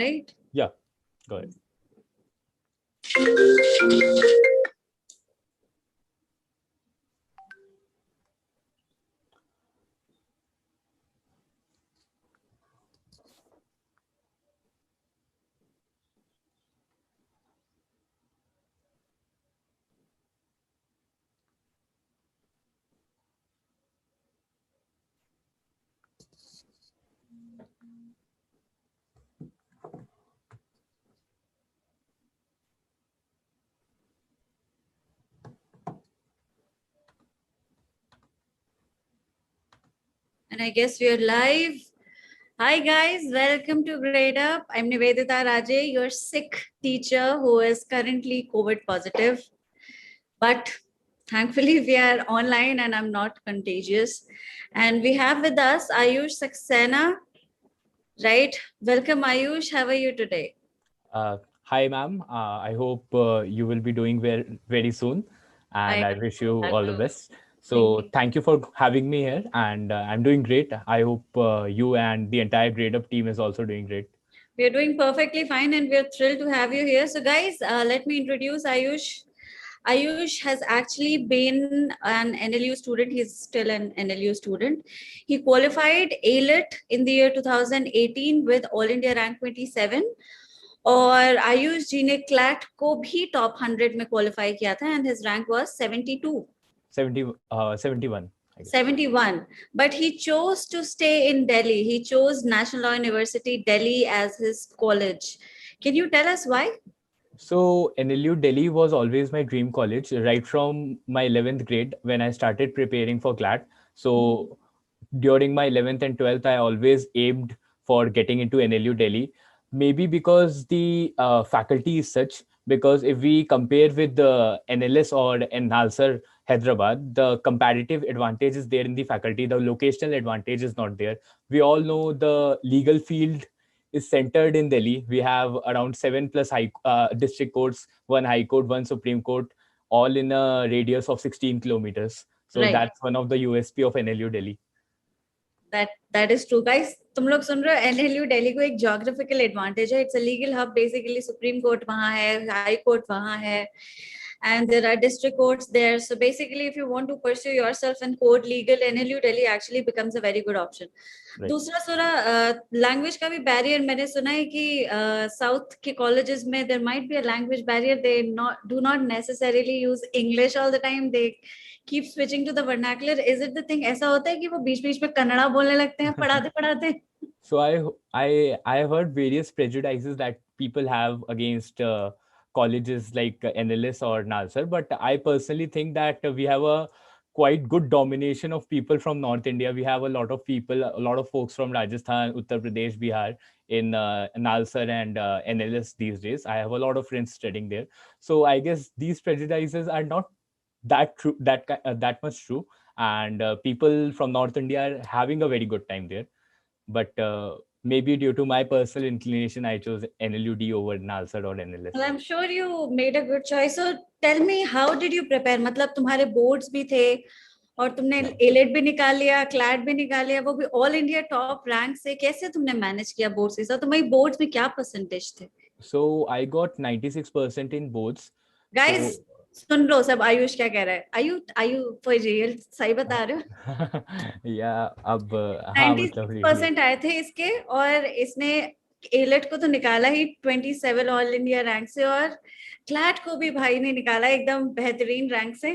right? Yeah, go ahead. And I guess we are live. Hi guys, welcome to Gradeup. I'm Nivedita Raje, your sick teacher who is currently COVID positive. But thankfully we are online and I'm not contagious. And we have with us Ayush Saxena, right? Welcome Ayush, how are you today? Hi, ma'am. I hope you will be doing well very soon, and I wish you all the best. So thank you for having me here, and I'm doing great. I hope you and the entire Gradeup team is also doing great. We are doing perfectly fine and we are thrilled to have you here. So guys, let me introduce Ayush. Ayush has actually been an NLU student. He's still an NLU student. He qualified AILET in the year 2018 with All India rank 27. और आयुष जी ने CLAT को भी top 100 में qualify किया था and his rank was 72 71 but he chose to stay in Delhi. He chose National Law University Delhi as his college. Can you tell us why? So NLU Delhi was always my dream college right from my 11th grade when I started preparing for CLAT. So during my 11th and 12th, I always aimed for getting into NLU Delhi. Maybe because the faculty is such, because if we compare with the NLS or NALSAR Hyderabad, the comparative advantage is there in the faculty. The locational advantage is not there. We all know the legal field is centered in Delhi. We have around 7 plus district courts, 1 high court, 1 Supreme Court, all in a radius of 16 kilometers. So that's one of the USP of NLU Delhi. That is true, guys. तुम लोग सुन रहे हो NLU Delhi को एक geographical advantage है. It's a legal hub. Basically, Supreme Court वहाँ है, High Court वहाँ है, and there are district courts there. So basically, if you want to pursue yourself in court legal, NLU Delhi actually becomes a very good option. दूसरा सुना language का भी barrier मैंने सुना है कि South के colleges में there might be a language barrier. They do not necessarily use English all the time. They keep switching to the vernacular. Is it the thing? ऐसा होता है कि वो बीच-बीच में कन्नड़ा बोलने लगते हैं पढ़ाते-पढ़ाते? So I have heard various prejudices that people have against colleges like NLS or NALSAR, but I personally think that we have a quite good domination of people from North India. We have a lot of people, a lot of folks from Rajasthan, Uttar Pradesh, Bihar in NALSAR and NLS these days. I have a lot of friends studying there. So I guess these prejudices are not that true, that much true. And people from North India are having a very good time there. But maybe due to my personal inclination, I chose NLUD over NALSAR or NLS. Well, I'm sure you made a good choice. So tell me, how did you prepare? मतलब तुम्हारे boards भी थे और तुमने AILET भी निकाल लिया, CLAT भी निकाल लिया, वो भी ऑल इंडिया टॉप रैंक से. कैसे तुमने मैनेज किया बोर्ड्स के साथ? तुम्हारी बोर्ड्स में क्या परसेंटेज थे? So I got 96% in boards. Guys, सुन लो सब आयुष क्या कह रहा है. आयु फॉर रियल सही बता रहे हो? या अब 96% आए थे इसके और इसने AILET को तो निकाला ही 27 ऑल इंडिया रैंक से और CLAT को भी भाई ने निकाला एकदम बेहतरीन रैंक से.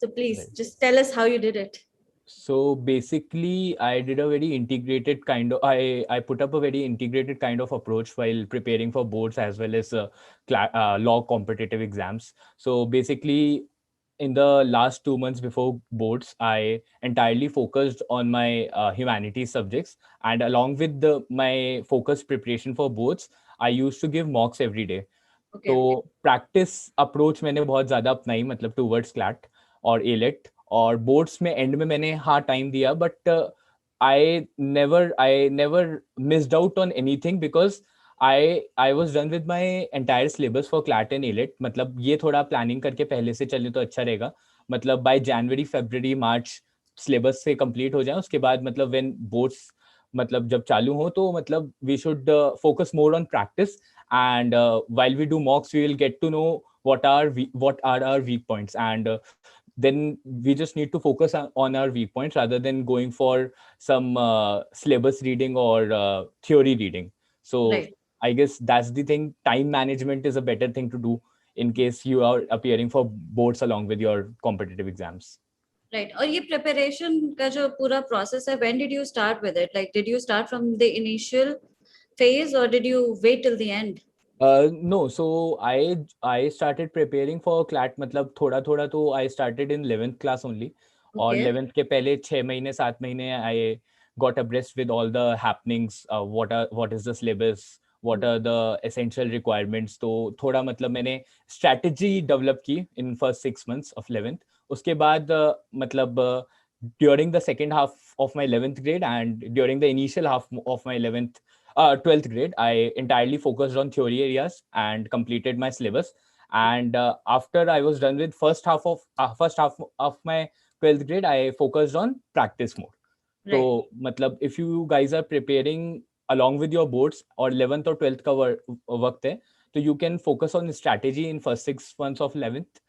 So please just tell us how you did it. So basically, I did a very integrated kind of, I put up a very integrated kind of approach while preparing for boards as well as law competitive exams. So basically, in the last 2 months before boards, I entirely focused on my humanities subjects. And along with my focused preparation for boards, I used to give mocks every day. Okay. तो practice approach मैंने बहुत ज़्यादा अपनाई, मतलब towards CLAT और AILET. और boards में and में मैंने हाँ टाइम दिया, but I never missed out on anything because I was done with my entire syllabus for CLAT and elite. मतलब ये थोड़ा प्लानिंग करके पहले से चले तो अच्छा रहेगा. मतलब बाय जनवरी फरवरी मार्च सिलेबस से कंप्लीट हो जाए, उसके बाद मतलब व्हेन बोर्ड्स मतलब जब चालू हो तो मतलब we should focus more on practice, and while we do mocks we will get to know what are our weak points, and then we just need to focus on our weak points rather than going for some syllabus reading or theory reading. So Right. I guess that's the thing. Time management is a better thing to do in case you are appearing for boards along with your competitive exams. Right. और ये preparation का जो पूरा process है, when did you start with it? Like, did you start from the initial phase or did you wait till the end? No, so I started preparing for CLAT, मतलब थोड़ा थोड़ा तो I started in 11th class only. और Okay. 11th के पहले 6 महीने 7 महीने I got abreast with all the happenings. What is the syllabus, what are the essential requirements. तो थोड़ा मतलब मैंने strategy develop की in first 6 months of 11th. उसके बाद मतलब during the second half of my 11th grade and during the initial half of my 12th grade, I entirely focused on theory areas and completed my syllabus. And after I was done with first half of my 12th grade, I focused on practice more. Right. So, matlab, if you guys are preparing along with your boards or 11th or 12th का वक्त है, तो you can focus on strategy in first 6 months of 11th,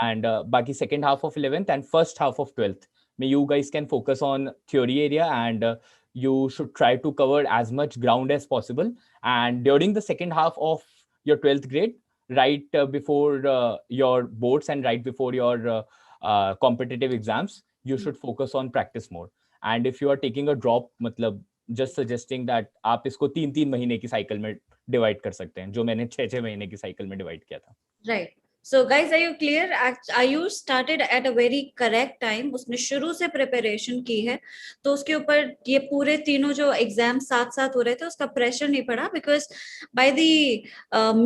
and बाकी second half of 11th and first half of 12th. May you guys can focus on theory area, and you should try to cover as much ground as possible. And during the second half of your 12th grade, right before your boards and right before your competitive exams, you should focus on practice more. And if you are taking a drop, मतलब just suggesting that आप इसको 3-3 महीने की cycle में divide कर सकते हैं, जो मैंने 6-6 महीने की साइकिल में डिवाइड किया था. Right. So guys, are you clear? Ayush started at a very correct time. उसने शुरू से preparation की है, तो उसके ऊपर ये पूरे तीनों जो एग्जाम साथ साथ हो रहे थे उसका प्रेशर नहीं पड़ा, because by the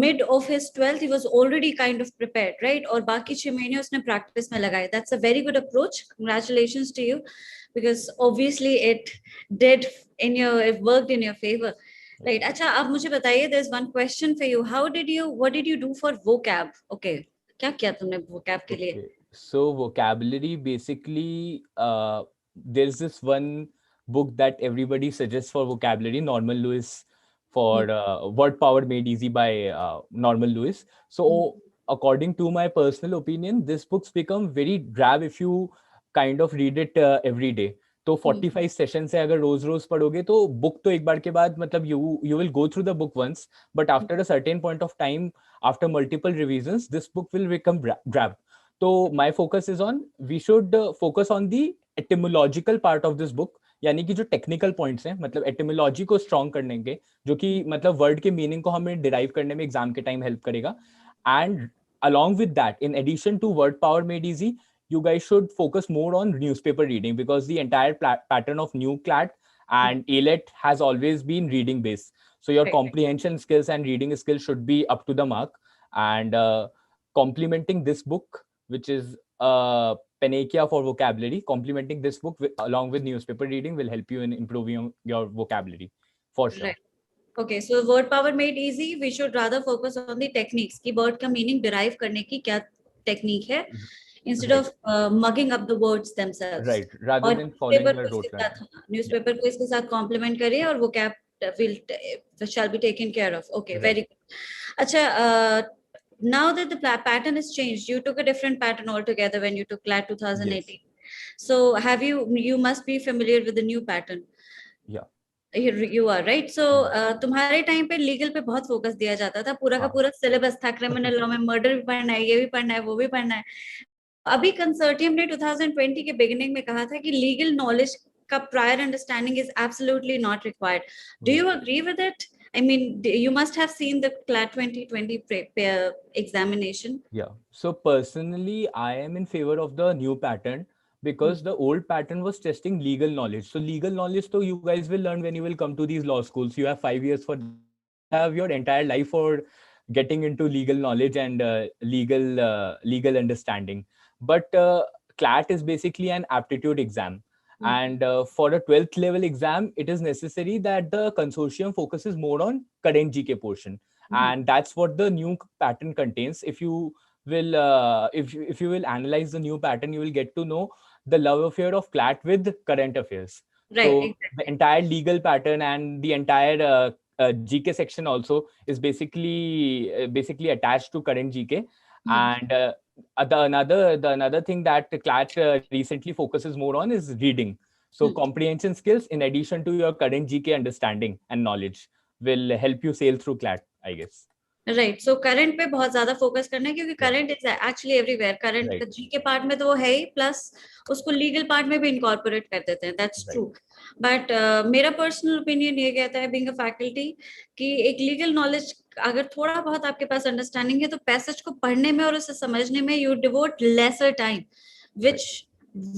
mid of his 12th he was already kind of prepared, right? और बाकी 6 महीने उसने practice में लगाए. That's a very good approach. Congratulations to you, because obviously it worked in your favor. Right. अच्छा, अब मुझे बताइए, there's one question for you. What did you do for vocab? Okay. क्या किया तुमने vocab के लिए? Okay. So vocabulary, basically, there's this one book that everybody suggests for vocabulary, Norman Lewis, for Word Power Made Easy by Norman Lewis. So according to my personal opinion, this book's become very drab if you kind of read it every day. तो 45 session से अगर रोज रोज पढ़ोगे तो book तो एक बार के बाद मतलब you will go through the book once, but after a certain point of time, after multiple revisions, this book will become drab. So my focus is on, we should focus on the etymological part of this book, यानी कि जो technical points हैं, मतलब etymology को strong करने के, जो कि मतलब वर्ड के मीनिंग को हमें डिराइव करने में एग्जाम के टाइम हेल्प करेगा. And along with that, in addition to word power made easy, you guys should focus more on newspaper reading, because the entire pattern of new CLAT and AILET has always been reading based. So your comprehension skills and reading skills should be up to the mark. And complementing this book, which is Panacea for vocabulary, complementing this book along with newspaper reading will help you in improving your vocabulary for sure. Right. Okay, so word power made easy. We should rather focus on the techniques. कि word का meaning derive करने की क्या technique है, instead of mugging up the words themselves. Right. Rather और than following a rote newspaper को इसके साथ complement करिए और vocab shall be taken care of. Okay, very good. अच्छा, now that the pattern is changed, you took a different pattern altogether when you took CLAT 2018. So you must be familiar with the new pattern. Yeah. You are right. So तुम्हारे time पे legal पे बहुत focus दिया जाता था, पूरा का पूरा सिलेबस था, क्रिमिनल लॉ में मर्डर भी पढ़ना है, ये भी पढ़ना है, वो भी पढ़ना है. अभी कंसर्टियम ने 2020 के बिगिनिंग में कहा था कि लीगल नॉलेज का prior understanding is absolutely not required. Do you agree with it? I mean, you must have seen the CLAT 2020 examination. Yeah. So personally, I am in favor of the new pattern, because the old pattern was testing legal knowledge. So legal knowledge, so you guys will learn when you will come to these law schools. You have 5 years for have your entire life for getting into legal knowledge and legal understanding. But CLAT is basically an aptitude exam. And for a 12th level exam, it is necessary that the consortium focuses more on current GK portion. And that's what the new pattern contains. If you will if you will analyze the new pattern, you will get to know the love affair of CLAT with current affairs. Right, So the exactly. entire legal pattern and the entire GK section also is basically attached to current GK. Hmm. And the another thing that CLAT recently focuses more on is reading. So Hmm. comprehension skills, in addition to your current GK understanding and knowledge, will help you sail through CLAT, I guess. Right, so current पे बहुत ज्यादा focus करना है, क्योंकि Right, current is actually everywhere. Current right, का जी के part में तो वो है ही, प्लस उसको लीगल पार्ट में भी इनकॉर्पोरेट कर देते हैं, दैट्स right, ट्रू। बट मेरा पर्सनल ओपिनियन ये कहता है, बीइंग अ फैकल्टी, कि एक लीगल नॉलेज अगर थोड़ा बहुत आपके पास अंडरस्टैंडिंग है, तो पैसेज को पढ़ने में और उसे समझने में you devote lesser time, right, which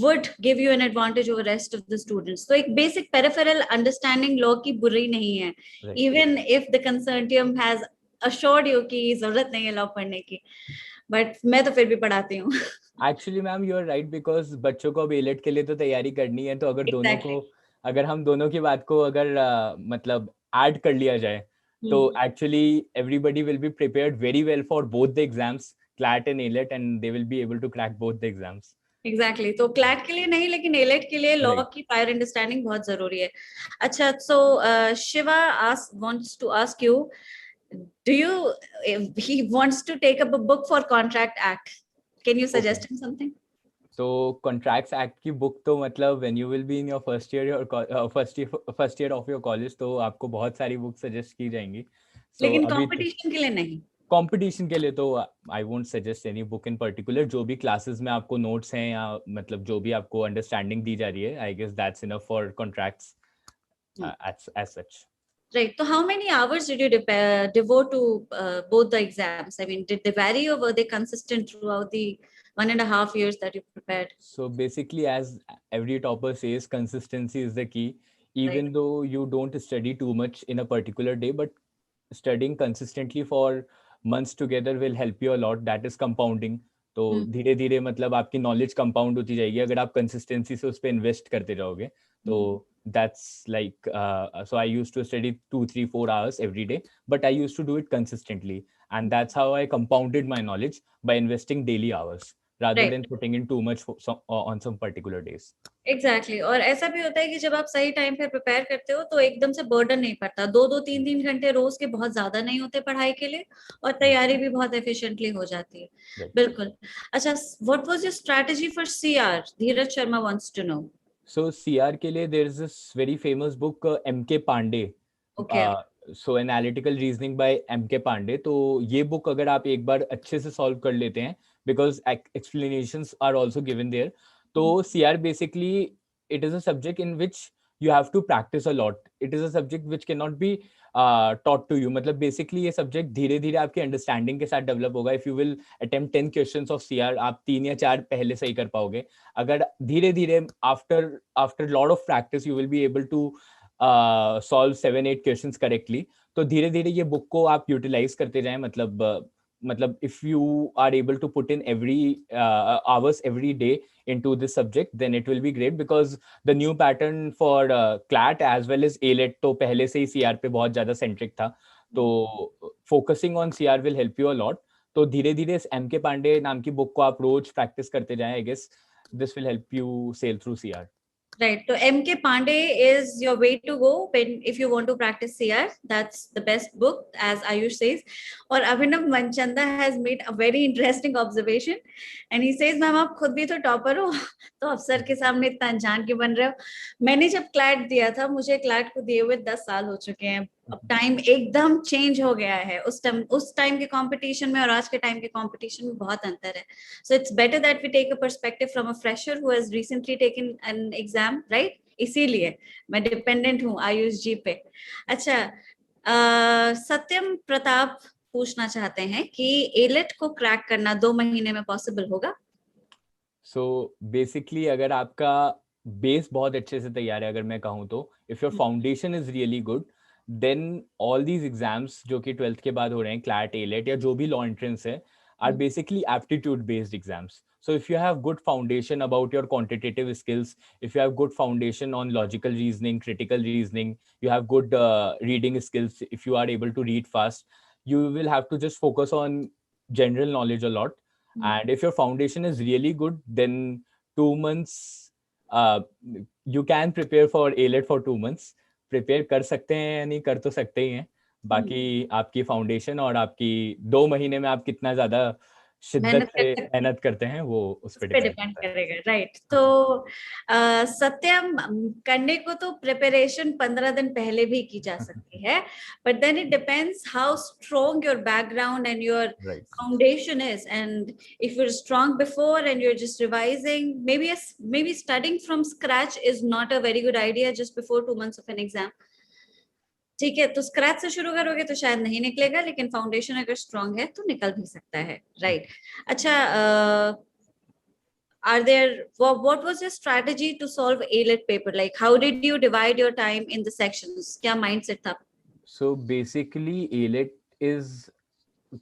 would give you an advantage over rest of the students. तो एक basic peripheral understanding law की बुरी नहीं है, right. even if the consortium has assured you कि जरूरत नहीं है लॉ पढ़ने की, बट मैं तो फिर भी पढ़ाती हूँ। Actually ma'am you are right, because बच्चों को अब एलेट के लिए तो तैयारी करनी है, तो अगर दोनों एग्जैक्टली। को, अगर हम दोनों की बात को अगर मतलब ऐड कर लिया जाए, तो actually everybody will be prepared very well for both the exams, CLAT and AILET, and they will be able to crack both the exams. Exactly, तो क्लैट के लिए नहीं, लेकिन एलेट के लिए लॉ राइट। की प्रायर अंडरस्टैंडिंग बहुत जरूरी है। अच्छा, so Shiva wants to ask you, do you he wants to take up a book for contract act, can you okay, suggest him something? तो कॉन्ट्रैक्ट्स एक्ट की बुक तो मतलब when you will be in your first year of your college, तो आपको बहुत सारी book suggest की जाएंगी। सो लेकिन अभी कंपटीशन के लिए नहीं। कंपटीशन के लिए तो I won't suggest any book in particular. जो भी क्लासेस में आपको नोट्स हैं या मतलब जो भी आपको अंडरस्टैंडिंग दी जा रही है, I guess that's enough for contracts as such. Right. So, how many hours did you devote to both the exams? I mean, did they vary, or were they consistent throughout the 1.5 years that you prepared? So basically, as every topper says, consistency is the key. Right. Even though you don't study too much in a particular day, but studying consistently for months together will help you a lot. That is compounding. तो धीरे धीरे मतलब आपकी knowledge compound होती जाएगी अगर आप consistency से उस पर इन्वेस्ट करते जाओगे। तो that's like so I used to study 2 3 4 hours every day, but I used to do it consistently, and that's how I compounded my knowledge, by investing daily hours rather Right. than putting in too much on some particular days. Exactly, और ऐसा भी होता है कि जब आप सही time पे प्रिपेयर करते हो, तो एकदम से बर्डन नहीं पड़ता। 2 2 3 3 घंटे रोज के बहुत ज्यादा नहीं होते पढ़ाई के लिए, और तैयारी भी बहुत एफिशिएंटली हो जाती है। Right. बिल्कुल। अच्छा, what was your strategy for CR? Dheeraj Sharma wants to know. So CR के लिए there is this very famous book MK Pandey, okay. so analytical reasoning by MK Pandey. तो ये book अगर आप एक बार अच्छे से solve कर लेते हैं, because explanations are also given there. तो CR basically it is a subject in which you have to practice a lot. It is a subject which cannot be taught to you. मतलब basically ये subject धीरे धीरे आपकी understanding के साथ develop होगा. If you will attempt 10 questions of CR, आप 3 या 4 पहले सही कर पाओगे. अगर धीरे धीरे after lot of practice you will be able to solve 7 8 questions correctly. तो धीरे धीरे ये book को आप utilize करते जाएं. मतलब if you are able to put in every hours every day into this subject, then it will be great, because the new pattern for CLAT as well as ALET तो पहले से ही CR पे बहुत ज़्यादा centric था. तो focusing on CR will help you a lot. तो धीरे धीरे इस एम के पांडे नाम की बुक को आप रोज प्रैक्टिस करते जाएं. I guess this will help you sail through CR. Right. So MK Pandey is your way to go if you want to practice CR. That's the best book, as Ayush says. Or Abhinav Manchanda has made a very interesting observation, and he says, "ma'am आप खुद भी तो topper हो, तो अफसर के सामने इतना अनजान क्यों बन रहे हो?" मैंने जब क्लैट दिया था, मुझे क्लैट को दिए हुए 10 साल हो चुके हैं। अब टाइम एकदम चेंज हो गया है। उस टाइम के कंपटीशन में और आज के टाइम के कंपटीशन में बहुत अंतर है। So it's better that we take a perspective from a fresher who has recently taken an exam, right? इसीलिए मैं डिपेंडेंट हूँ आयुष जी पे। अच्छा, सत्यम प्रताप पूछना चाहते हैं कि एलेट को क्रैक करना 2 महीने में पॉसिबल होगा? सो बेसिकली अगर आपका बेस बहुत अच्छे से तैयार है, अगर मैं कहूँ तो, if your foundation is really good, then all these exams जो कि 12th के बाद हो रहे हैं, क्लैट एलेट या जो भी लॉ एंट्रेंस है, are basically aptitude based exams. So if you have good foundation about your quantitative skills, if you have good foundation on logical reasoning, critical reasoning, you have good reading skills, if you are able to read fast, you will have to just focus on general knowledge a lot. And if your foundation is really good, then 2 months you can prepare for AILET for 2 months. Prepare कर सकते हैं या नहीं कर तो सकते ही हैं, बाकी आपकी फाउंडेशन और आपकी 2 महीने में आप कितना ज्यादा शिद्दत मेहनत कर से सकते हैं, मेहनत करते हैं वो उस उस पर पे डिपेंड डिपेंड करता है. करेगा, राइट? तो सत्यम, करने को तो प्रिपरेशन 15 दिन पहले भी की जा सकती है, but then it depends how strong your background and your right. foundation is. And if you're strong before and you're just revising, maybe studying from scratch is not a very good idea just before 2 months of an exam. ठीक है, तो scratch से शुरू करोगे तो शायद नहीं निकलेगा, लेकिन फाउंडेशन अगर स्ट्रांग है तो निकल भी सकता है, राइट? अच्छा, are there, what was your strategy to solve ALET paper? Like, how did you divide your time in the sections? क्या mindset था? So basically, ALET is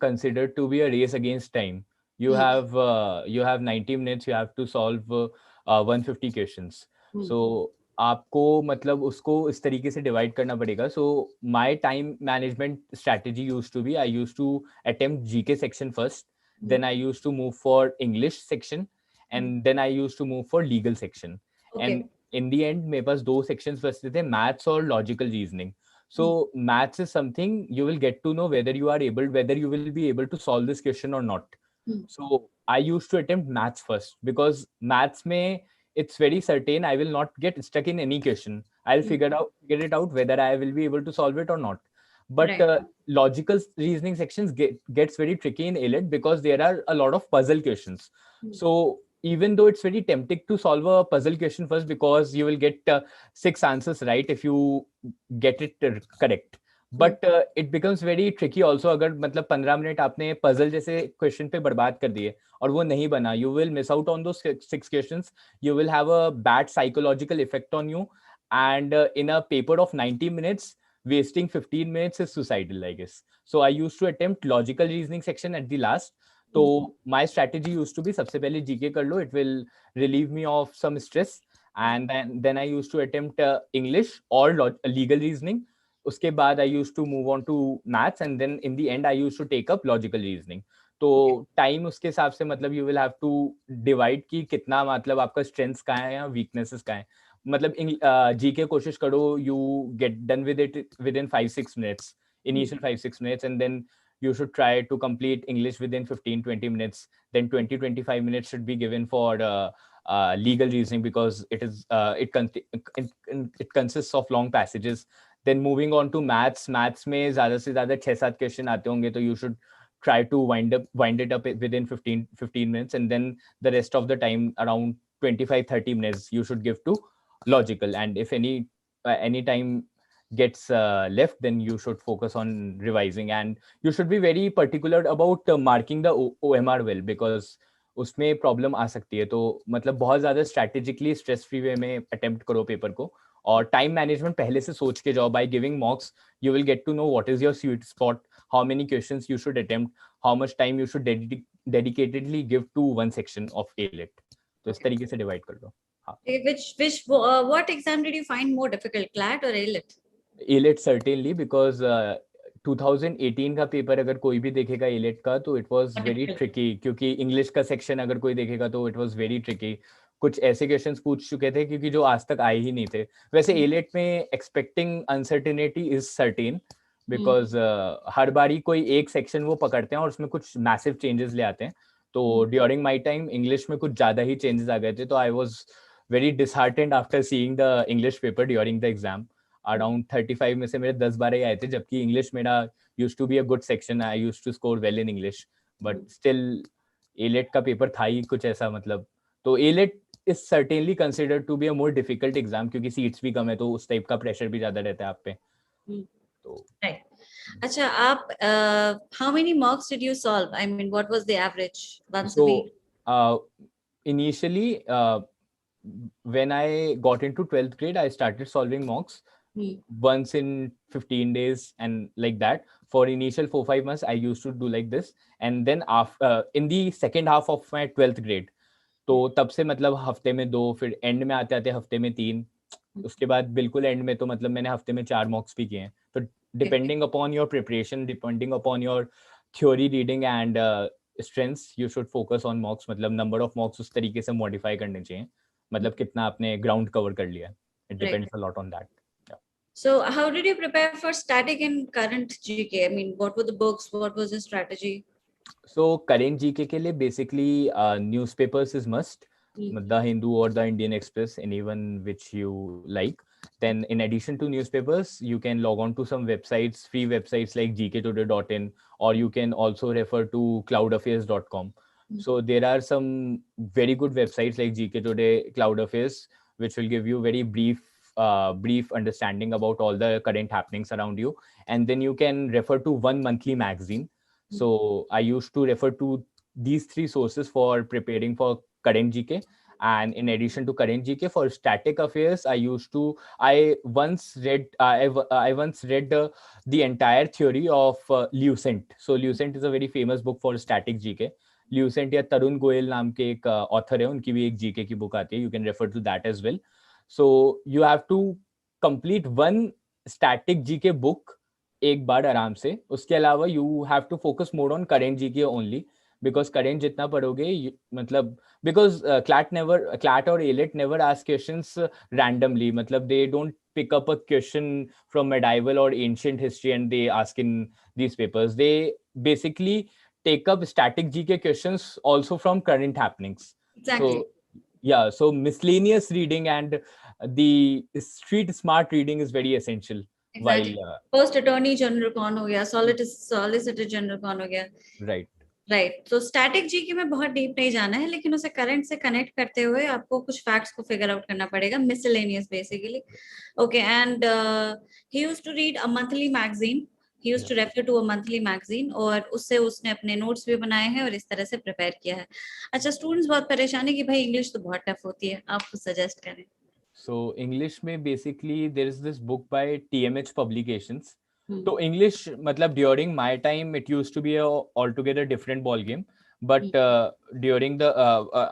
considered to be a race against time. You have 90 minutes. You have to solve 150 questions. So आपको मतलब उसको इस तरीके से divide करना पड़ेगा. So my time management strategy used to be, I used to attempt GK section first, then I used to move for English section, and then I used to move for legal section. Okay. And in the end मेरे पास 2 sections बचते थे, maths और logical reasoning. So maths is something you will get to know whether you will be able to solve this question or not. So I used to attempt maths first, because maths में it's very certain I will not get stuck in any question. I'll figure it out whether I will be able to solve it or not. But Right. logical reasoning sections gets very tricky in ALET because there are a lot of puzzle questions. So even though it's very tempting to solve a puzzle question first, because you will get 6 answers right if you get it correct, but it becomes very tricky also. अगर मतलब 15 minute आपने puzzle जैसे question पे बर्बाद कर दिए और वो नहीं बना, you will miss out on those 6 questions. You will have a bad psychological effect on you, and in a paper of 90 minutes, wasting 15 minutes is suicidal, I guess. So I used to attempt logical reasoning section at the last. तो my strategy used to be, सबसे पहले GK कर लो, it will relieve me of some stress, and then I used to attempt English or legal reasoning. उसके बाद I used to move on to maths, and then in the end I used to take up logical reasoning. तो time उसके हिसाब से मतलब you will have to divide कि कितना मतलब आपका strengths कहाँ है या weaknesses कहाँ है. मतलब GK कोशिश करो you get done with it within 5-6 minutes, initial 5-6 minutes, and then you should try to complete English within 15-20 minutes. Then 20-25 minutes should be given for legal reasoning, because it consists of long passages. Then moving on to maths में ज़्यादा से ज़्यादा 6-7 question आते होंगे, तो you should try to wind it up within 15 minutes, and then the rest of the time, around 25-30 minutes, you should give to logical. And if any time gets left, then you should focus on revising, and you should be very particular about marking the OMR well, because उसमें problem आ सकती है. तो मतलब बहुत ज्यादा strategically stress free way में attempt करो paper को, और टाइम मैनेजमेंट पहले से सोच के जाओ. By giving मॉक्स you will get to know what is your sweet spot, how many questions you should attempt, how much time you should dedicatedly give to one section of ALET. तो इस तरीके से divide कर लो. What exam did you find more difficult, CLAT or ALET? ALET certainly, because 2018 का paper अगर कोई भी देखेगा ALET का, तो इट वाज वेरी ट्रिकी, क्योंकि इंग्लिश का सेक्शन अगर कोई देखेगा तो इट वाज वेरी ट्रिकी. कुछ ऐसे क्वेश्चंस पूछ चुके थे क्योंकि जो आज तक आए ही नहीं थे. वैसे ALET में expecting uncertainty is certain, because हर बारी कोई एक सेक्शन वो पकड़ते हैं और उसमें कुछ मैसिव चेंजेस ले आते हैं. तो ड्यूरिंग माई टाइम इंग्लिश में कुछ ज्यादा ही चेंजेस आ गए थे, तो I was very disheartened after seeing the English paper during the exam. Around 35 में से मेरे 10-12 ही आए थे, जबकि इंग्लिश मेरा used to be a good section. I used to score well in English, but still ALET का पेपर था ही कुछ ऐसा मतलब. तो ALET is certainly considered to be a more difficult exam, क्योंकि सीट्स भी कम है, तो उस टाइप का प्रेशर भी ज्यादा रहता है आप पे. तो अच्छा, आप how many mocks did you solve? I mean, what was the average once a week? Initially, when I got into 12th grade, I started solving mocks once in 15 days and like that. For initial 4-5 months, I used to do like this. And then after, in the second half of my 12th grade, तो तब से मतलब हफ्ते में 2, फिर and में आते आते हफ्ते में 3, उसके बाद बिल्कुल एंड में तो मतलब मैंने हफ्ते में 4 मॉक्स भी किए हैं. तो depending upon your preparation, depending upon your theory reading and strengths, you should focus on mocks. मतलब number of mocks उस तरीके से modify करने चाहिए. मतलब कितना आपने ग्राउंड कवर कर लिया है. It Right. depends a lot on that. Yeah. So how did you prepare for static and current GK? I mean, what were the books? What was the strategy? So current GK के लिए basically newspapers is must. The Hindu or the Indian Express, anyone which you like. Then in addition to newspapers, you can log on to some websites, free websites like gktoday.in, or you can also refer to cloudaffairs.com. So there are some very good websites like GK Today, Cloud Affairs, which will give you very brief understanding about all the current happenings around you. And then you can refer to one monthly magazine. So I used to refer to these three sources for preparing for current GK. And in addition to current GK, for static affairs, I once read the entire theory of Lucent. So Lucent is a very famous book for static GK. Lucent या तरुण गोयल नाम के एक author है, उनकी भी एक GK की book आती है. You can refer to that as well. So you have to complete one static GK book एक बार आराम से. उसके अलावा you have to focus more on current GK only, because current जितना पढ़ोगे मतलब बिकॉज क्लैट और AILET never ask questions randomly. मतलब they don't pick up a question from medieval or ancient history and they ask in these papers. They basically take up static GK questions also from current happenings. Exactly. So yeah, so miscellaneous reading and the street smart reading is very essential. Exactly. While First Attorney General कौन हो गया, Solicitor General कौन हो गया. right. Right. तो static GK में बहुत deep नहीं जाना है, लेकिन उसे करंट से कनेक्ट करते हुए आपको कुछ फैक्ट्स को फिगर आउट करना पड़ेगा. Miscellaneous basically. Okay. And he used to read a monthly magazine. He used to refer to a monthly magazine और उससे उसने अपने नोट्स भी बनाए हैं और इस तरह से प्रिपेयर किया है. अच्छा, स्टूडेंट्स बहुत परेशान है कि भाई इंग्लिश तो बहुत टफ होती है, आप कुछ सजेस्ट करें. So English में basically there is this book by TMH Publications. So English, मतलब during my time it used to be a altogether different ball game. But during the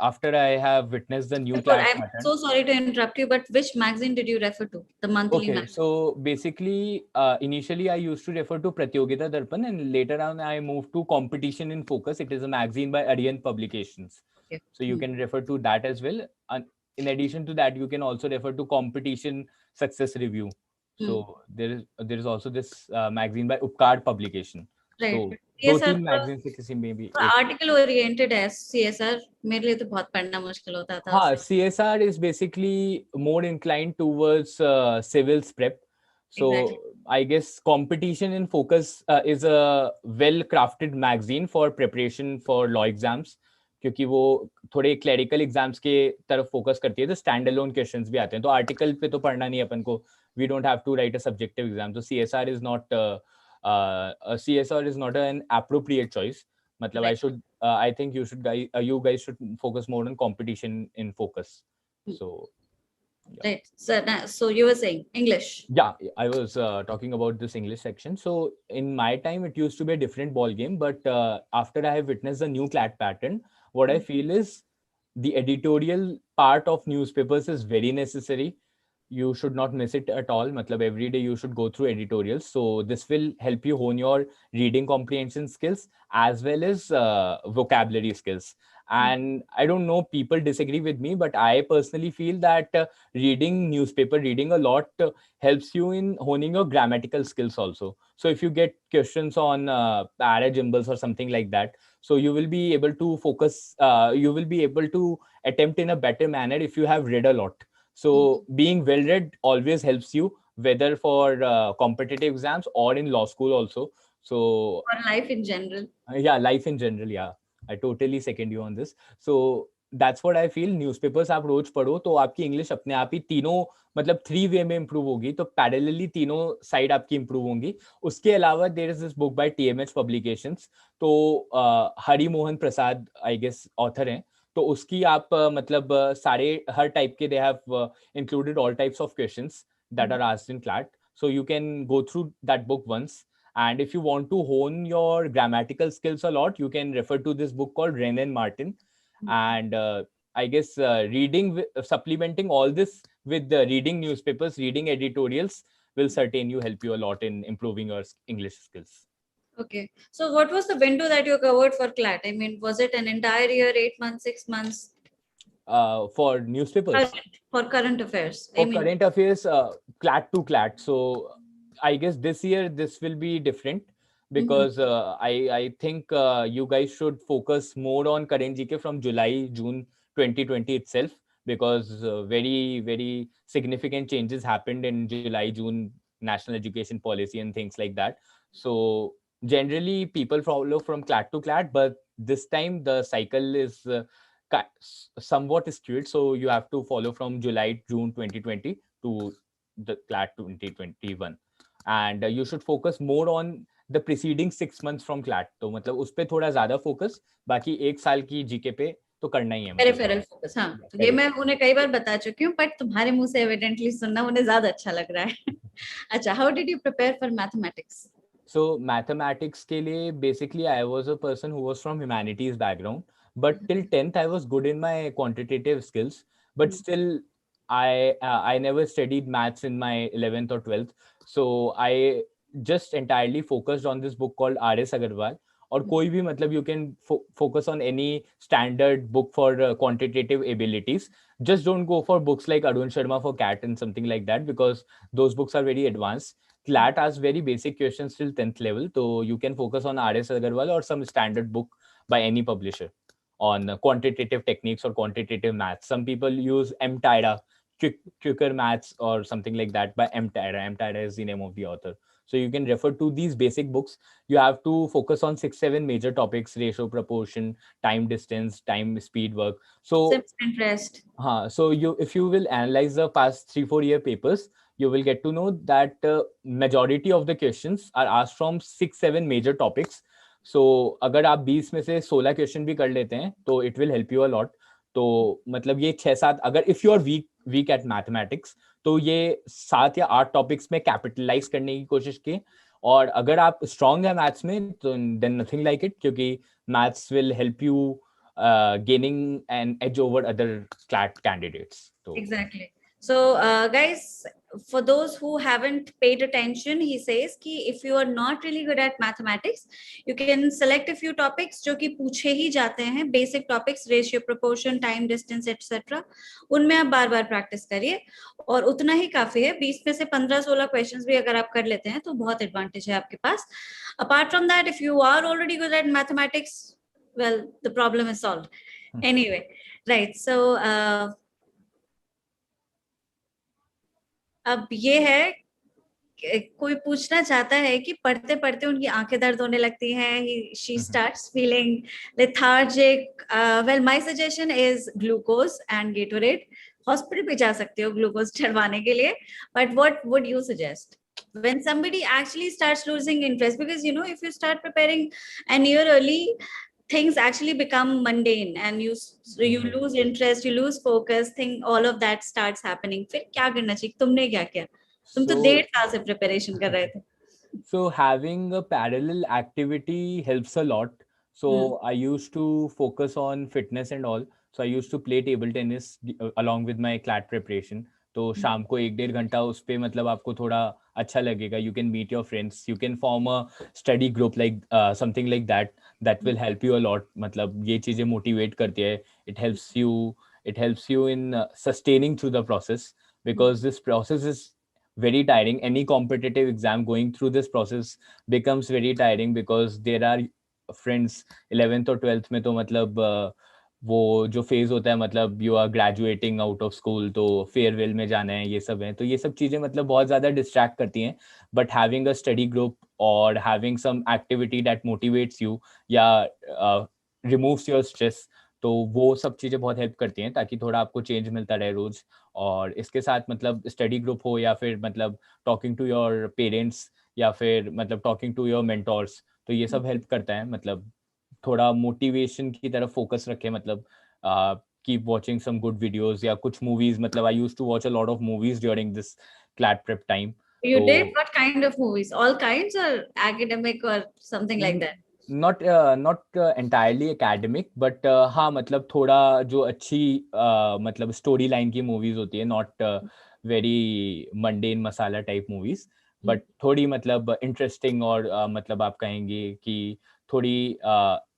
after I have witnessed the new CLAT I'm pattern. so sorry to interrupt you, but which magazine did you refer to? The monthly Okay, magazine. so basically initially I used to refer to Pratyogita Darpan and later on I moved to Competition in Focus. It is a magazine by Aryan Publications. Okay. So you can refer to that as well. And in addition to that, you can also refer to Competition Success Review. So there is also this magazine by Upkar Publication. Right. So ये दो sir तीन magazines से किसी में भी एक. Article oriented है CSR. मेरे लिए तो बहुत पढ़ना मुश्किल होता था. हाँ, CSR is basically more inclined towards civils prep. So Exactly. I guess Competition in Focus is a well-crafted magazine for preparation for law exams, क्योंकि वो थोड़े क्लरिकल एग्जाम्स के तरफ फोकस करती है. तो स्टैंड अलोन क्वेश्चंस भी आते हैं, तो आर्टिकल पे तो पढ़ना नहीं है अपन को. We don't have to write a subjective exam. तो CSR is not an appropriate choice. मतलब Right. I think you guys should focus more on Competition in Focus. So yeah. Right. So you were saying English. Yeah, I was talking about this English section. So in my time, it used to be a different ball game. But after I have witnessed the new CLAT pattern, what I feel is the editorial part of newspapers is very necessary. You should not miss it at all. Matlab, every day you should go through editorials. So this will help you hone your reading comprehension skills as well as vocabulary skills. And I don't know, people disagree with me, but I personally feel that reading newspaper, reading a lot helps you in honing your grammatical skills also. So if you get questions on para-jumbles or something like that, so you will be able to focus, you will be able to attempt in a better manner if you have read a lot. So being well read always helps you, whether for competitive exams or in law school also. So or life in general. Yeah, life in general. Yeah, I totally second you on this. So that's what I feel. Newspapers आप रोज पढ़ो तो आपकी English अपने आप ही तीनों मतलब 3 वे में improve होगी. तो पैरेलली तीनों साइड आपकी इंप्रूव होंगी. उसके अलावा there is this book by TMH publications. तो Hari Mohan Prasad I guess author हैं. तो उसकी आप मतलब सारे हर टाइप के they have included all types of questions that are asked in CLAT. So you can go through that book once. And if you want to hone your grammatical skills a lot, you can refer to this book called Wren and Martin. And I guess supplementing all this with reading newspapers, reading editorials will certainly help you a lot in improving your English skills. Okay. So what was the window that you covered for CLAT? I mean, was it an entire year, 8 months, 6 months? for newspapers. For current affairs. For current affairs, CLAT to CLAT. So I guess this year this will be different because I think you guys should focus more on current GK from July June 2020 itself, because very significant changes happened in July June national education policy and things like that. So generally people follow from CLAT to CLAT, but this time the cycle is somewhat skewed, so you have to follow from July June 2020 to the CLAT 2021, and you should focus more on the preceding 6 months from CLAT. तो मतलब उस पे थोड़ा ज्यादा focus, बाकी एक साल की जीके पे तो करना ही है पेरिफेरल फोकस। हाँ, तो ये मैं उन्हें कई बार बता चुकी हूँ, बट तुम्हारे मुंह से एविडेंटली सुनना उन्हें ज्यादा अच्छा लग रहा है। अच्छा, how did you prepare for mathematics? So mathematics के लिए basically I was a person who was from humanities background, but till 10th I was good in my quantitative skills, but still I never studied maths in my 11th or 12th, so I just entirely focused on this book called R.S. Agarwal, or कोई भी मतलब you can focus on any standard book for quantitative abilities. Just don't go for books like Arun Sharma for CAT and something like that, because those books are very advanced. CLAT has very basic questions till 10th level, so you can focus on R.S. Agarwal or some standard book by any publisher on quantitative techniques or quantitative maths. Some people use MTIDA, Quicker Maths or something like that by MTIDA. MTIDA is the name of the author. So you can refer to these basic books. You have to focus on 6-7 major topics: ratio, proportion, time, distance, time, speed, work. So interest. So if you will analyze the past 3-4 year papers, you will get to know that majority of the questions are asked from 6-7 major topics. So अगर आप 20 में से 16 question भी कर लेते हैं तो it will help you a lot. तो मतलब ये 6-7, अगर if you are weak at mathematics, तो ये 7 या 8 टॉपिक्स में कैपिटलाइज करने की कोशिश की, और अगर आप स्ट्रांग है मैथ्स में तो then nothing like it, क्योंकि maths will help you gaining an edge over other CLAT candidates. Exactly. So guys, for those who haven't paid attention, he says कि if you are not really good at mathematics, you can select a few topics जो कि पूछे ही जाते हैं, basic topics, ratio, proportion, time, distance, etc. उनमें आप बार बार practice करिए और उतना ही काफी है। 20 में से 15-16 क्वेश्चंस भी अगर आप कर लेते हैं तो बहुत एडवांटेज है आपके पास। Apart from that, if you are already good at mathematics, well, the problem is solved. Anyway, right, so अब ये है, कोई पूछना चाहता है कि पढ़ते पढ़ते उनकी आंखें दर्द होने लगती हैं, she starts feeling lethargic. Well, my suggestion is glucose and Gatorade. Hospital पे जा सकते हो ग्लूकोज चढ़वाने के लिए, but what would you suggest when somebody actually starts losing interest? Because you know, if you start preparing an year early, things actually become mundane and you lose interest, you lose focus, all of that starts happening. फिर क्या करना चाहिए? तुमने क्या किया? तुम तो 1.5 साल से प्रिपरेशन कर रहे थे. So having a parallel activity helps a lot. So I used to focus on fitness and all. So I used to play table tennis along with my CLAT preparation. तो शाम को 1-1.5 घंटा उस पे मतलब आपको थोड़ा अच्छा लगेगा. You can meet your friends, you can form a study group like something like that. That will help you a lot. मतलब ये चीजें motivate करती है. It helps you in sustaining through the process, because this process is very tiring. Any competitive exam going through this process becomes very tiring, because there are friends 11th और 12th में तो मतलब वो जो phase होता है, मतलब you are graduating out of school, तो फेयरवेल में जाना है, ये सब है, तो ये सब चीजें मतलब बहुत ज्यादा डिस्ट्रैक्ट करती हैं. But having a study group और having some activity that motivates you या रिमूव्स योर स्ट्रेस, तो वो सब चीज़ें बहुत हेल्प करती हैं ताकि थोड़ा आपको चेंज मिलता रहे रोज. और इसके साथ मतलब स्टडी ग्रुप हो या फिर मतलब टॉकिंग टू योर पेरेंट्स या फिर मतलब टॉकिंग टू योर मेंटोर्स, तो ये सब हेल्प करता है. मतलब थोड़ा मोटिवेशन की तरफ फोकस रखें, मतलब keep watching some good videos या कुछ मूवीज. मतलब I used to watch a lot of movies during this CLAT prep time. You did? What kind of movies? All kinds, or academic or something like that? Not entirely academic, but हाँ मतलब थोड़ा जो अच्छी मतलब story line की movies होती है, not very mundane masala type movies, but थोड़ी मतलब इंटरेस्टिंग और मतलब आप कहेंगे कि थोड़ी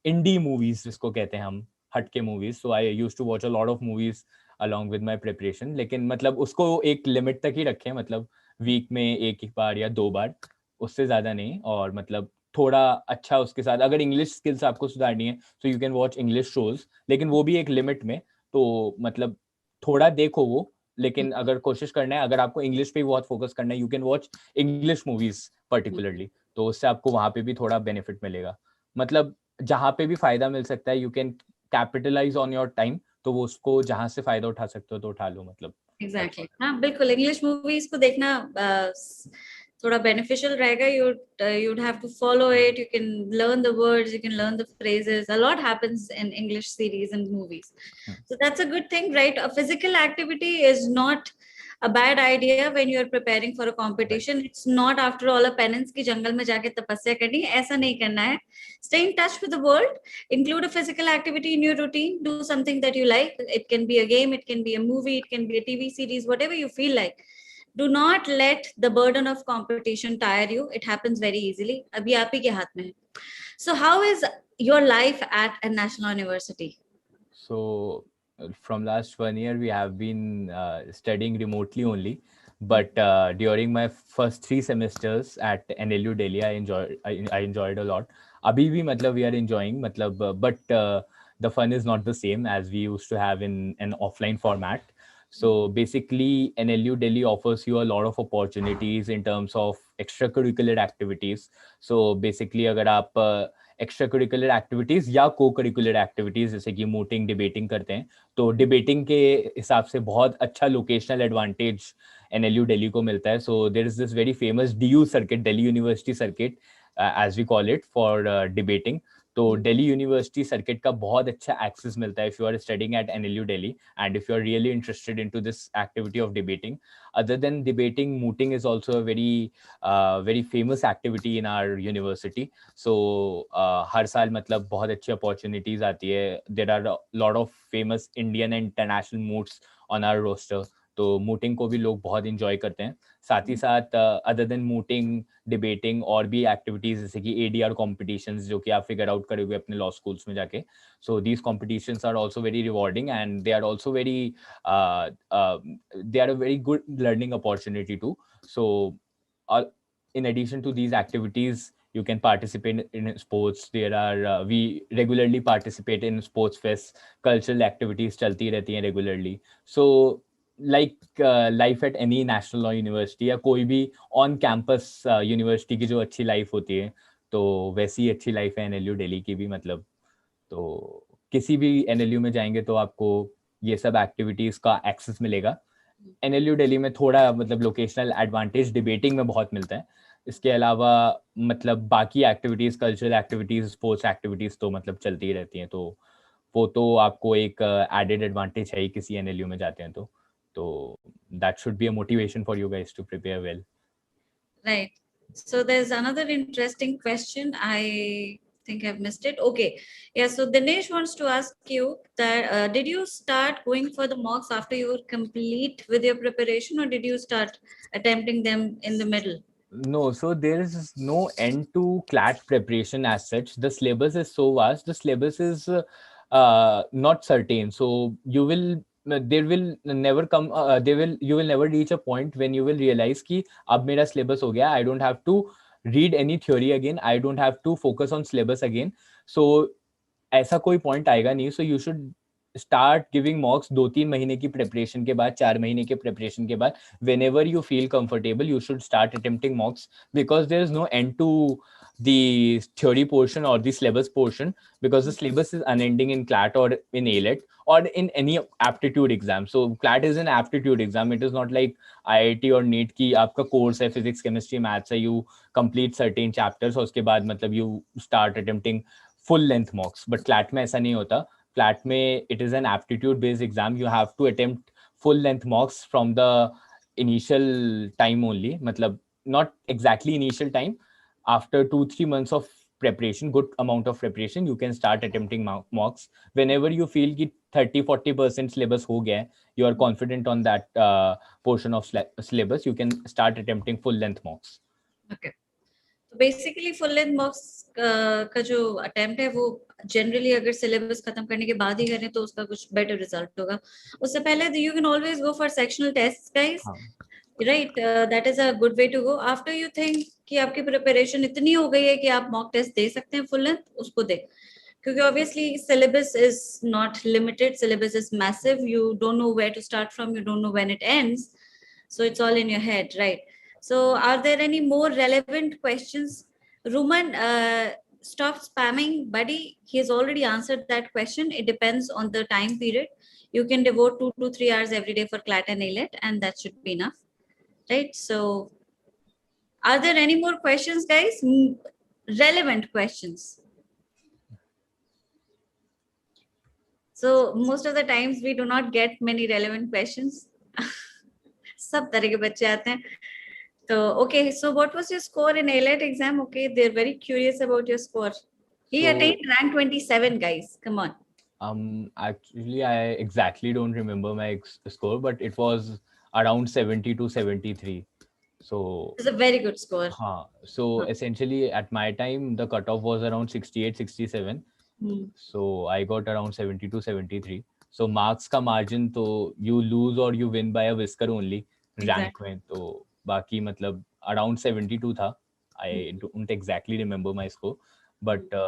इंडी मूवीज जिसको कहते हैं हम, हटके movies, so I used to watch a lot of movies along with my preparation. लेकिन मतलब उसको एक लिमिट तक ही रखें, मतलब वीक में एक बार या 2 बार, उससे ज़्यादा नहीं. और मतलब थोड़ा अच्छा उसके साथ अगर इंग्लिश स्किल्स आपको सुधारनी है so you can watch English shows, लेकिन वो भी एक लिमिट में. तो मतलब थोड़ा देखो वो, लेकिन अगर कोशिश करना है, अगर आपको इंग्लिश पे बहुत फोकस करना है, you can watch English movies particularly, तो उससे आपको वहां पे भी थोड़ा बेनिफिट मिलेगा. मतलब जहाँ पे भी फायदा मिल सकता है, you can capitalize on your time, तो वो उसको जहाँ से फायदा उठा सकते हो तो उठा लो. मतलब एग्जैक्टली हाँ बिल्कुल, इंग्लिश मूवीज को देखना थोड़ा बेनिफिशियल रहेगा. you'd have to follow it, you can learn the words, you can learn the phrases. A lot happens in English series and movies, so that's a good thing, right? A physical activity is not a bad idea when you're preparing for a competition. It's not after all a penance की जंगल में जाके तपस्या करनी है, ऐसा नहीं करना है. Stay in touch with the world, include a physical activity in your routine, do something that you like. It can be a game, it can be a movie, it can be a TV series, whatever you feel like. Do not let the burden of competition tire you. It happens very easily. अभी आप ही के हाथ में है. So how is your life at a national university? So from last 1 year we have been studying remotely only, but during my first 3 semesters at NLU Delhi I enjoyed a lot. Abhi bhi matlab we are enjoying, matlab but the fun is not the same as we used to have in an offline format. So basically NLU Delhi offers you a lot of opportunities in terms of extracurricular activities. So basically अगर आप extra curricular activities या को curricular activities जैसे कि मोटिंग debating करते हैं, तो debating के हिसाब से बहुत अच्छा लोकेशनल एडवांटेज एनएलयू दिल्ली को मिलता है. So there is this very famous DU circuit, Delhi University circuit as we call it for debating. तो दिल्ली यूनिवर्सिटी सर्किट का बहुत अच्छा एक्सेस मिलता है if you are studying at NLU Delhi and if you are really interested into this activity of debating. Other than debating, mooting is also a very famous activity in our university. So हर साल मतलब बहुत अच्छी opportunities आती है. There are a lot of famous Indian and international moots on our roster. तो mooting को भी लोग बहुत enjoy करते हैं. साथ ही साथ other than mooting, debating और भी activities जैसे कि ADR competitions जो कि आप figure out करोगे अपने law schools में जाके. So these competitions are also very rewarding and they are also they are a very good learning opportunity too. So in addition to these activities, you can participate in sports. There are we regularly participate in sports fests, cultural activities चलती रहती हैं regularly. So like life at any national law university या कोई भी on campus university की जो अच्छी life होती है, तो वैसी ही अच्छी life है एनएलयू दिल्ली की भी. मतलब तो किसी भी एनएलयू में जाएंगे तो आपको ये सब एक्टिविटीज का एक्सेस मिलेगा. एनएलयू दिल्ली में थोड़ा मतलब लोकेशनल एडवांटेज डिबेटिंग में बहुत मिलता है. इसके अलावा मतलब बाकी activities, cultural activities, sports activities तो मतलब चलती ही रहती हैं. तो वो तो आपको एक एडेड एडवांटेज है ही किसी एनएलयू में जाते हैं तो that should be a motivation for you guys to prepare well. Right. So there's another interesting question. I think I've missed it. Okay. Yeah. So Dinesh wants to ask you that did you start going for the mocks after you were complete with your preparation, or did you start attempting them in the middle? No, so there is no end to CLAT preparation as such. The syllabus is so vast. The syllabus is not certain. So there will never come. You will never reach a point when you will realize कि अब मेरा syllabus हो गया. I don't have to read any theory again. I don't have to focus on syllabus again. So ऐसा कोई point आएगा नहीं. So you should start giving mocks 2-3 महीने की preparation के बाद, 4 महीने के preparation के बाद. Whenever you feel comfortable, you should start attempting mocks because there is no end to the theory portion or the syllabus portion, because the syllabus is unending in CLAT or in AILET or in any aptitude exam. So CLAT is an aptitude exam. It is not like IIT or NEET की आपका course है physics, chemistry, maths है, you complete certain chapters और उसके बाद मतलब you start attempting full length mocks. But CLAT में ऐसा नहीं होता. CLAT में it is an aptitude based exam. You have to attempt full length mocks from the initial time only. मतलब not exactly initial time. After 2-3 months of preparation, good amount of preparation, you can start attempting mocks. Whenever you feel कि 30-40% syllabus हो गया है, you are confident on that portion of syllabus, you can start attempting full length mocks. Okay. तो basically full length मॉक्स का जो attempt है वो generally अगर सिलेबस खत्म करने के बाद ही करें तो उसका कुछ बेटर रिजल्ट होगा. उससे पहले you can always go for sectional test guys, right. That is a good way to go after you think कि आपकी प्रिपरेशन इतनी हो गई है कि आप मॉक टेस्ट दे सकते हैं फुल लेंथ, उसको दे. क्योंकि obviously syllabus is not limited, syllabus is massive, you don't know where to start from, you don't know when it ends, so it's all in your head, right? So are there any more relevant questions? Ruman, stop spamming buddy, he has already answered that question. It depends on the time period. You can devote 2 to 3 hours every day for CLAT and AILET and that should be enough, right? So are there any more questions guys? Relevant questions. So most of the times we do not get many relevant questions. सब तरह के बच्चे आते हैं. तो okay, so what was your score in AILET exam? Okay, they're very curious about your score. He attained rank 27 guys. Come on. Actually I exactly don't remember my score, but it was around 70 to 73. So It's a very good score. So essentially at my time the cutoff was around 68 67. So I got around 70 to 73. So marks का margin तो you lose or you win by a whisker only rank में. तो बाकी मतलब around 72 था. I don't exactly remember my score, but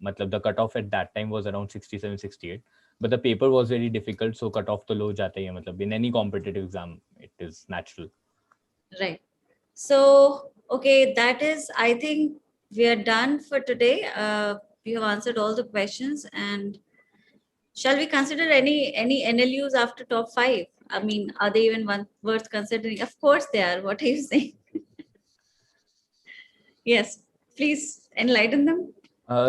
मतलब the cutoff at that time was around 67 68. But the paper was very difficult, so cutoff तो low जाता ही है. मतलब in any competitive exam it is natural. Right. So okay, that is, I think we are done for today. We have answered all the questions, and shall we consider any NLUs after top 5? I mean, are they even worth considering? Of course they are. What are you saying? Yes, please enlighten them.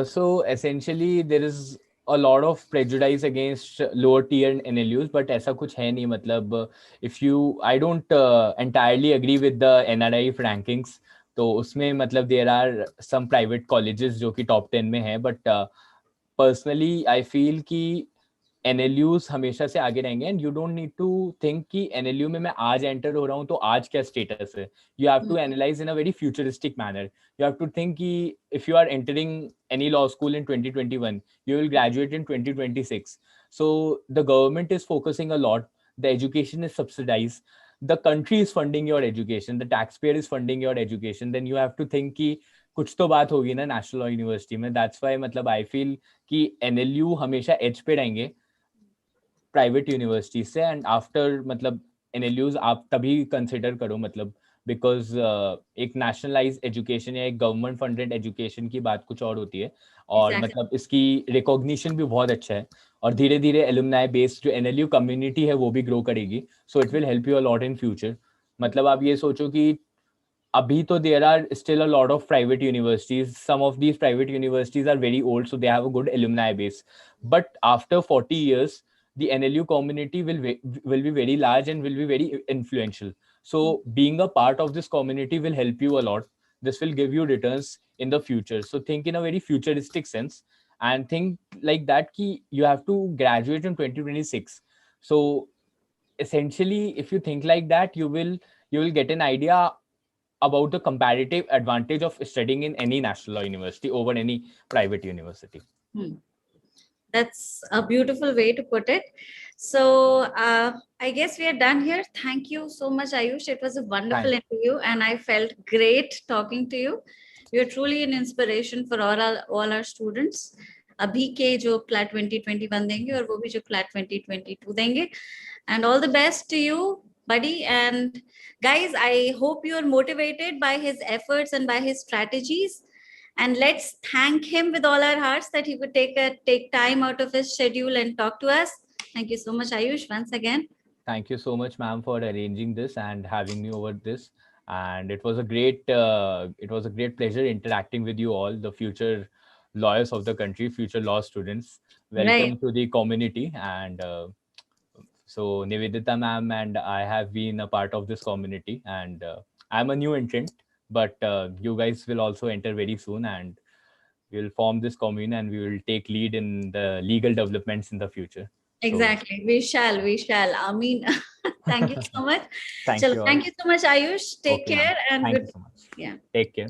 So essentially there is a lot of prejudice against lower tier NLUs, but ऐसा कुछ है नहीं. मतलब if you, I don't entirely agree with the NRIF rankings. तो उसमें मतलब there are some private colleges जो कि top 10 में है, but personally I feel कि NLUs हमेशा से आगे रहेंगे. And you don't need to think कि NLU में मैं आज एंटर हो रहा हूँ तो आज क्या स्टेटस है. You have to analyse in a very futuristic manner. You have to think कि if you are entering any law school in 2021, you will graduate in 2026. So the government is focusing a lot. The education is subsidized. The country is funding your education. The taxpayer is funding your education. Then you have to think कि कुछ तो बात होगी ना national law university में. That's why मतलब I feel कि NLU हमेशा एज पे रहेंगे प्राइवेट यूनिवर्सिटी से. एंड आफ्टर मतलब NLUs आप तभी कंसिडर करो, मतलब बिकॉज एक नेशनलाइज एजुकेशन या एक गवर्नमेंट फंडेड एजुकेशन की बात कुछ और होती है. और मतलब इसकी रिकॉग्निशन भी बहुत अच्छा है. और धीरे धीरे एलुमनाई बेस्ड जो NLU कम्युनिटी है वो भी ग्रो करेगी. So it will help you a lot in future. मतलब आप ये सोचो कि अभी तो there are still a lot of private universities. Some of these private universities are very old, so they have a good alumni base. But after 40 years, the NLU community will be very large and will be very influential. So being a part of this community will help you a lot. This will give you returns in the future. So think in a very futuristic sense and think like that ki you have to graduate in 2026. So essentially, if you think like that, you will get an idea about the comparative advantage of studying in any national law university over any private university. That's a beautiful way to put it. So I guess we are done here. Thank you so much, Ayush. It was a wonderful interview and I felt great talking to you. You're truly an inspiration for all our students. अभी के जो CLAT 2021 देंगे और वो भी जो CLAT 2022 देंगे. And all the best to you, buddy. And guys, I hope you're motivated by his efforts and by his strategies. And let's thank him with all our hearts that he would take time out of his schedule and talk to us. Thank you so much, Ayush, once again. Thank you so much, ma'am, for arranging this and having me over this. And it was a great pleasure interacting with you all, the future lawyers of the country, future law students. Welcome to the community. And so Nivedita ma'am and I have been a part of this community, and I'm a new entrant, but you guys will also enter very soon, and we'll form this commune and we will take lead in the legal developments in the future. Exactly. We shall. I mean, thank you so much. Thank you so much, Ayush. Take care. And thank you so much. Yeah. Take care.